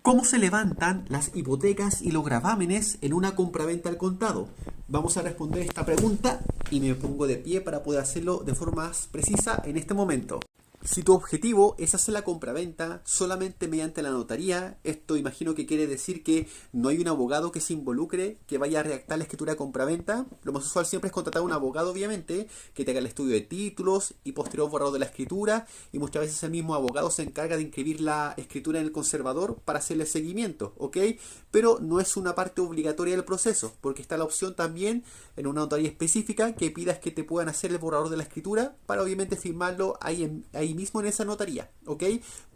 ¿Cómo se levantan las hipotecas y los gravámenes en una compraventa al contado? Vamos a responder esta pregunta y me pongo de pie para poder hacerlo de forma más precisa en este momento. Si tu objetivo es hacer la compraventa solamente mediante la notaría, esto imagino que quiere decir que no hay un abogado que se involucre, que vaya a redactar la escritura de compraventa. Lo más usual siempre es contratar a un abogado, obviamente, que te haga el estudio de títulos y posterior borrado de la escritura, y muchas veces el mismo abogado se encarga de inscribir la escritura en el conservador para hacerle seguimiento, ¿ok? Pero no es una parte obligatoria del proceso, porque está la opción también en una notaría específica que pidas que te puedan hacer el borrador de la escritura para obviamente firmarlo ahí mismo en esa notaría, ¿ok?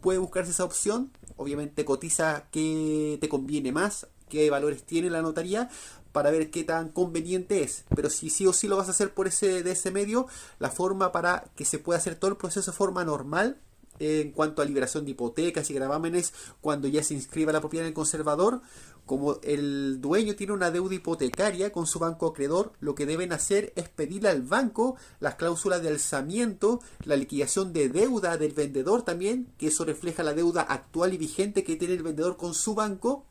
Puede buscarse esa opción, obviamente cotiza qué te conviene más, qué valores tiene la notaría para ver qué tan conveniente es, pero si sí o sí lo vas a hacer por de ese medio, la forma para que se pueda hacer todo el proceso de forma normal en cuanto a liberación de hipotecas y gravámenes cuando ya se inscriba la propiedad en el conservador. Como el dueño tiene una deuda hipotecaria con su banco acreedor, lo que deben hacer es pedirle al banco las cláusulas de alzamiento, la liquidación de deuda del vendedor también, que eso refleja la deuda actual y vigente que tiene el vendedor con su banco,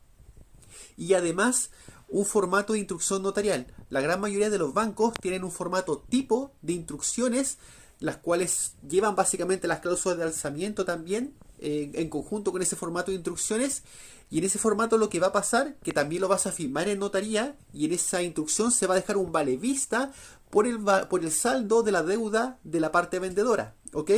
y además un formato de instrucción notarial. La gran mayoría de los bancos tienen un formato tipo de instrucciones, las cuales llevan básicamente las cláusulas de alzamiento también en conjunto con ese formato de instrucciones, y en ese formato lo que va a pasar, que también lo vas a firmar en notaría, y en esa instrucción se va a dejar un vale vista por el saldo de la deuda de la parte vendedora, ¿ok?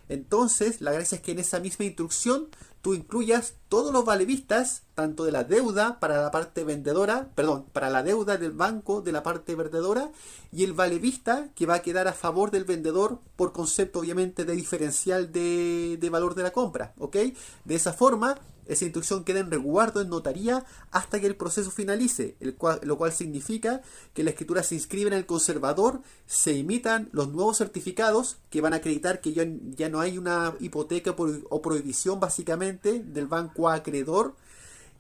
Entonces la gracia es que en esa misma instrucción tú incluyas todos los valevistas, tanto de la deuda para la parte vendedora, perdón, para la deuda del banco de la parte vendedora, y el valevista que va a quedar a favor del vendedor por concepto obviamente de diferencial de valor de la compra, ¿ok? De esa forma, esa instrucción queda en resguardo en notaría hasta que el proceso finalice, lo cual significa que la escritura se inscribe en el conservador, se emitan los nuevos certificados que van a acreditar que ya no hay una hipoteca o prohibición básicamente del banco acreedor,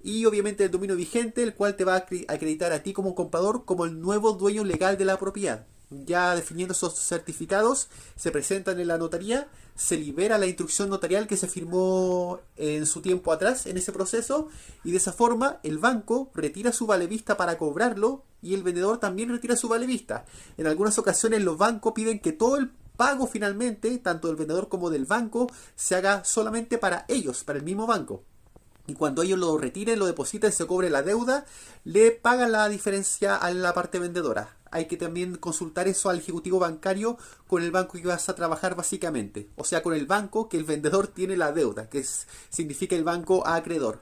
y obviamente el dominio vigente, el cual te va a acreditar a ti como comprador como el nuevo dueño legal de la propiedad. Ya definiendo esos certificados, se presentan en la notaría, se libera la instrucción notarial que se firmó en su tiempo atrás en ese proceso, y de esa forma el banco retira su valevista para cobrarlo y el vendedor también retira su valevista. En algunas ocasiones los bancos piden que todo el pago finalmente, tanto del vendedor como del banco, se haga solamente para ellos, para el mismo banco. Y cuando ellos lo retiren, lo depositen, se cobre la deuda, le pagan la diferencia a la parte vendedora. Hay que también consultar eso al ejecutivo bancario con el banco que vas a trabajar básicamente. O sea, con el banco que el vendedor tiene la deuda, que significa el banco acreedor.